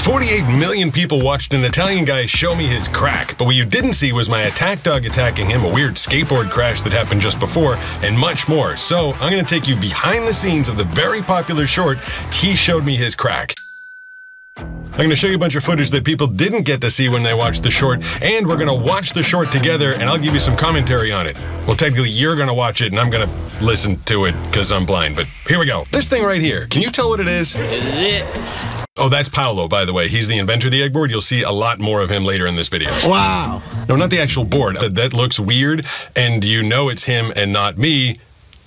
48 million people watched an Italian guy show me his crack, but what you didn't see was my attack dog attacking him, a weird skateboard crash that happened just before, and much more. So I'm going to take you behind the scenes of the very popular short, He Showed Me His Crack. I'm going to show you a bunch of footage that people didn't get to see when they watched the short, and we're going to watch the short together, and I'll give you some commentary on it. Well, technically, you're going to watch it, and I'm going to listen to it because I'm blind, but here we go. This thing right here, can you tell what it is? Oh, that's Paolo, by the way. He's the inventor of the egg board. You'll see a lot more of him later in this video. Wow. No, not the actual board. That looks weird, and you know it's him and not me,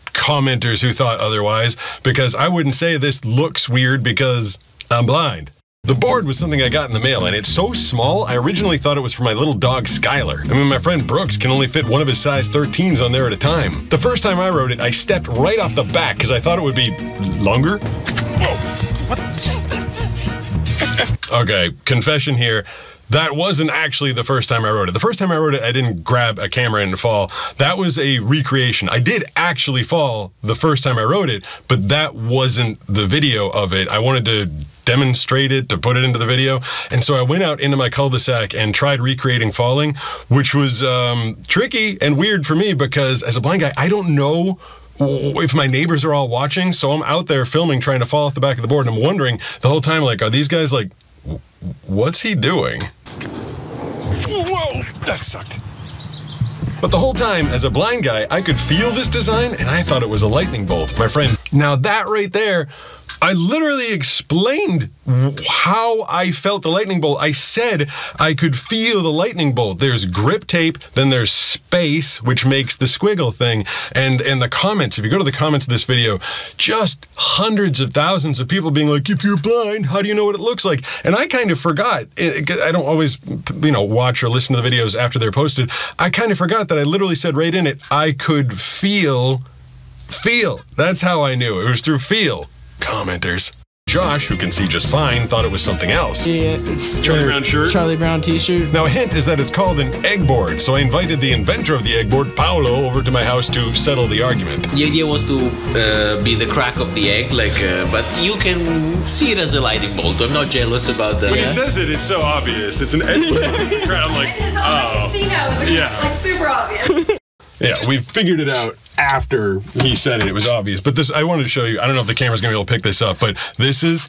commenters who thought otherwise, because I wouldn't say this looks weird because I'm blind. The board was something I got in the mail, and it's so small, I originally thought it was for my little dog, Skylar. I mean, my friend Brooks can only fit one of his size 13s on there at a time. The first time I rode it, I stepped right off the back because I thought it would be longer. Whoa. What? Okay, confession here. That wasn't actually the first time I rode it. The first time I rode it, I didn't grab a camera and fall. That was a recreation. I did actually fall the first time I rode it, but that wasn't the video of it. I wanted to demonstrate it, to put it into the video. And so I went out into my cul-de-sac and tried recreating falling, which was tricky and weird for me because as a blind guy, I don't know if my neighbors are all watching. So I'm out there filming, trying to fall off the back of the board. And I'm wondering the whole time, like, are these guys like, what's he doing? Whoa, that sucked. But the whole time, as a blind guy, I could feel this design, and I thought it was a lightning bolt. My friend, now that right there, I literally explained how I felt the lightning bolt. I said I could feel the lightning bolt. There's grip tape, then there's space, which makes the squiggle thing. And the comments, if you go to the comments of this video, just hundreds of thousands of people being like, if you're blind, how do you know what it looks like? And I kind of forgot. I don't always, watch or listen to the videos after they're posted. I kind of forgot that I literally said right in it, I could feel. That's how I knew. It was through feel. Commenters. Josh, who can see just fine, thought it was something else. Yeah. Charlie Brown shirt? Charlie Brown t-shirt. Now a hint is that it's called an egg board, so I invited the inventor of the egg board, Paolo, over to my house to settle the argument. The idea was to be the crack of the egg, but you can see it as a lightning bolt. I'm not jealous about that. When he says it, it's so obvious. It's an egg board. I'm like, oh. Like super obvious. Yeah, we figured it out after he said it. It was obvious. But this, I wanted to show you. I don't know if the camera's going to be able to pick this up, but this is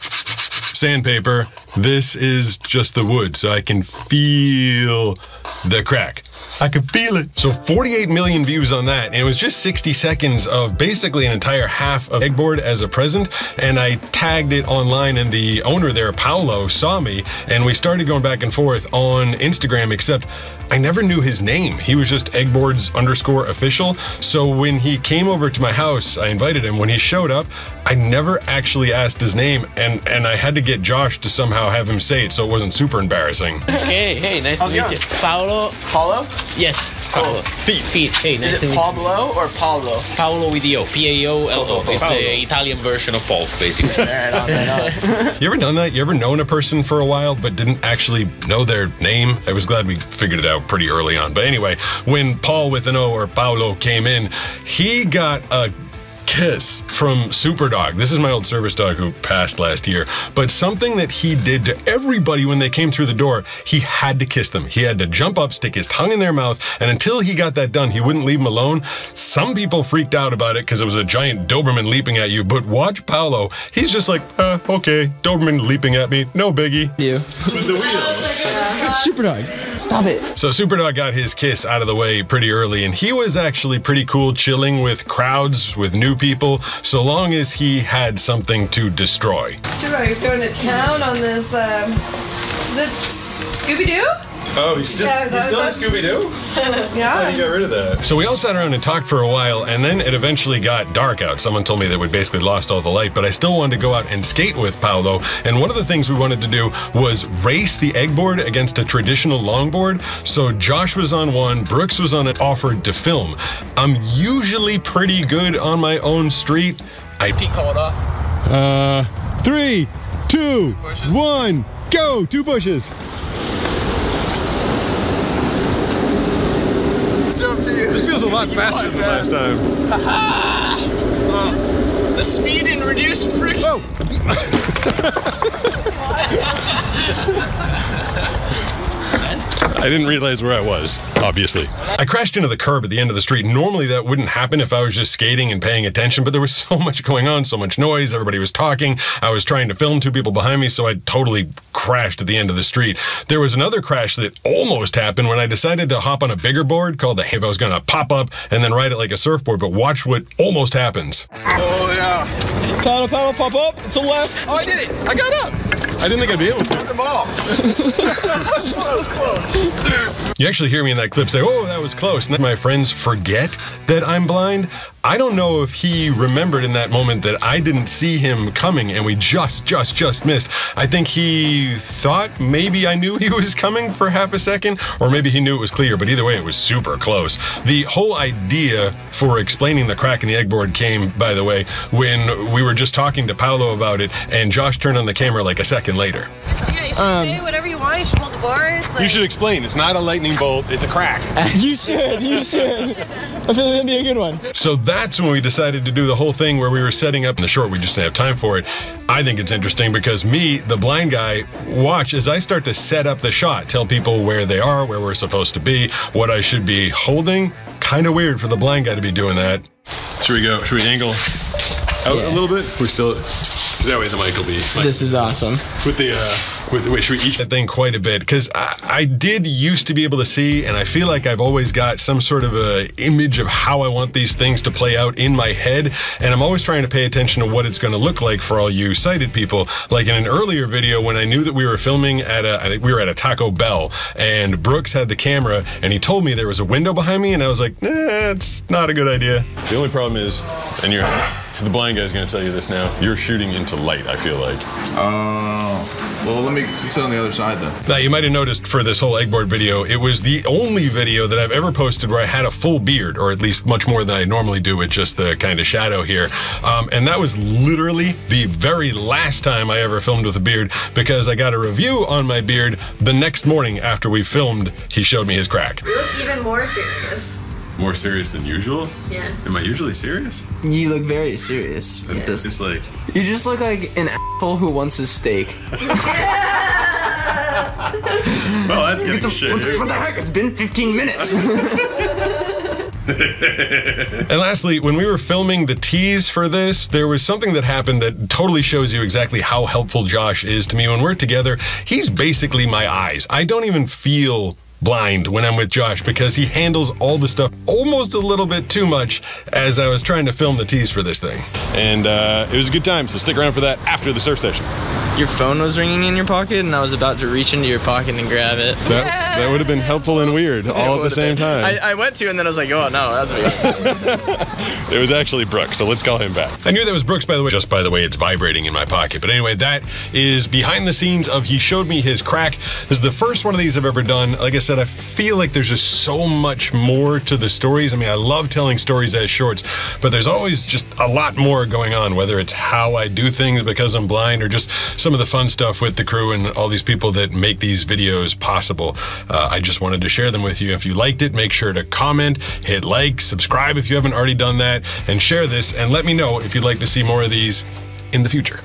sandpaper. This is just the wood, so I can feel the crack. I can feel it. So 48 million views on that, and it was just 60 seconds of basically an entire half of egg board as a present, and I tagged it online, and the owner there, Paolo, saw me, and we started going back and forth on Instagram, except I never knew his name. He was just eggboards_official. So when he came over to my house, I invited him. When he showed up, I never actually asked his name, and I had to get Josh to somehow have him say it so it wasn't super embarrassing. Hey, nice to meet you. Paolo? Paulo? Yes, Paolo. Pete. Hey, nice to meet you. Pablo or Paolo? Paolo with the O. P-A-O-L-O. It's the Italian version of Paul, basically. You ever done that? You ever known a person for a while but didn't actually know their name? I was glad we figured it out pretty early on. But anyway, when Paul with an O or Paolo came in, he got a kiss from Superdog. This is my old service dog who passed last year. But something that he did to everybody when they came through the door, he had to kiss them. He had to jump up, stick his tongue in their mouth, and until he got that done, he wouldn't leave them alone. Some people freaked out about it because it was a giant Doberman leaping at you, but watch Paolo. He's just like, okay, Doberman leaping at me, no biggie. You. With the wheels. Superdog. Stop it. So Superdog got his kiss out of the way pretty early, and he was actually pretty cool chilling with crowds, with new people, so long as he had something to destroy. Superdog's going to town on this, Scooby-Doo? Oh, he's still in Scooby-Doo? Yeah. How did you get rid of that? So we all sat around and talked for a while, and then it eventually got dark out. Someone told me that we'd basically lost all the light, but I still wanted to go out and skate with Paolo, and one of the things we wanted to do was race the egg board against a traditional longboard. So Josh was on one, Brooks was on it, offered to film. I'm usually pretty good on my own street. Call it off. 3, 2, 1, go! 2 pushes. This feels a lot faster than last time. The speed and reduced friction. Oh. I didn't realize where I was, obviously. I crashed into the curb at the end of the street. Normally that wouldn't happen if I was just skating and paying attention, but there was so much going on, so much noise, everybody was talking. I was trying to film 2 people behind me, so I totally crashed at the end of the street. There was another crash that almost happened when I decided to hop on a bigger board called the Have. I was gonna pop up and then ride it like a surfboard, but watch what almost happens. Oh, yeah. Paddle, paddle, pop up to the left. Oh, I did it. I got up. I didn't think I'd be able to. Got them off. You actually hear me in that clip say, oh, that was close. And then my friends forget that I'm blind. I don't know if he remembered in that moment that I didn't see him coming and we just missed. I think he thought maybe I knew he was coming for half a second, or maybe he knew it was clear, but either way, it was super close. The whole idea for explaining the crack in the egg board came, by the way, when we were just talking to Paolo about it, and Josh turned on the camera like a second later. Yeah, you should say whatever you want. You should hold the boards. Like... You should explain. It's not a lightning bolt, it's a crack. You should. I feel like that'd be a good one. So that's when we decided to do the whole thing where we were setting up in the short. We just didn't have time for it. I think it's interesting because me, the blind guy, watch as I start to set up the shot, tell people where they are, where we're supposed to be, what I should be holding. Kind of weird for the blind guy to be doing that. Should we go? Should we angle out a little bit? We're still. Is that way the mic will be? This is awesome. With the wait, should we each that thing quite a bit? Because I did used to be able to see, and I feel like I've always got some sort of a image of how I want these things to play out in my head, and I'm always trying to pay attention to what it's going to look like for all you sighted people. Like in an earlier video when I knew that we were filming at I think we were at a Taco Bell, and Brooks had the camera, and he told me there was a window behind me, and I was like, nah, it's not a good idea. The only problem is, and you're the blind guy's going to tell you this now, you're shooting into light, I feel like. Well, let me sit on the other side then. Now, you might have noticed for this whole egg board video, it was the only video that I've ever posted where I had a full beard, or at least much more than I normally do with just the kind of shadow here. And that was literally the very last time I ever filmed with a beard, because I got a review on my beard the next morning after we filmed. He showed me his crack. You look even more serious. More serious than usual? Yeah. Am I usually serious? You look very serious with this. It's like... You just look like an asshole who wants his steak. Well, that's getting shit. What the heck? It's been 15 minutes. And lastly, when we were filming the tease for this, there was something that happened that totally shows you exactly how helpful Josh is to me. When we're together, he's basically my eyes. I don't even feel blind when I'm with Josh because he handles all the stuff almost a little bit too much as I was trying to film the tease for this thing. And it was a good time, so stick around for that after the surf session. Your phone was ringing in your pocket, and I was about to reach into your pocket and grab it. That would have been helpful and weird all at the same time. I went to, and then I was like, oh no, that's weird. It was actually Brooks, so let's call him back. I knew that was Brooks, by the way. Just by the way, it's vibrating in my pocket. But anyway, that is behind the scenes of he showed me his crack. This is the first one of these I've ever done. Like I said, I feel like there's just so much more to the stories. I mean, I love telling stories as shorts, but there's always just a lot more going on, whether it's how I do things because I'm blind or just some of the fun stuff with the crew and all these people that make these videos possible. I just wanted to share them with you. If you liked it, make sure to comment, hit like, subscribe if you haven't already done that, and share this, and let me know if you'd like to see more of these in the future.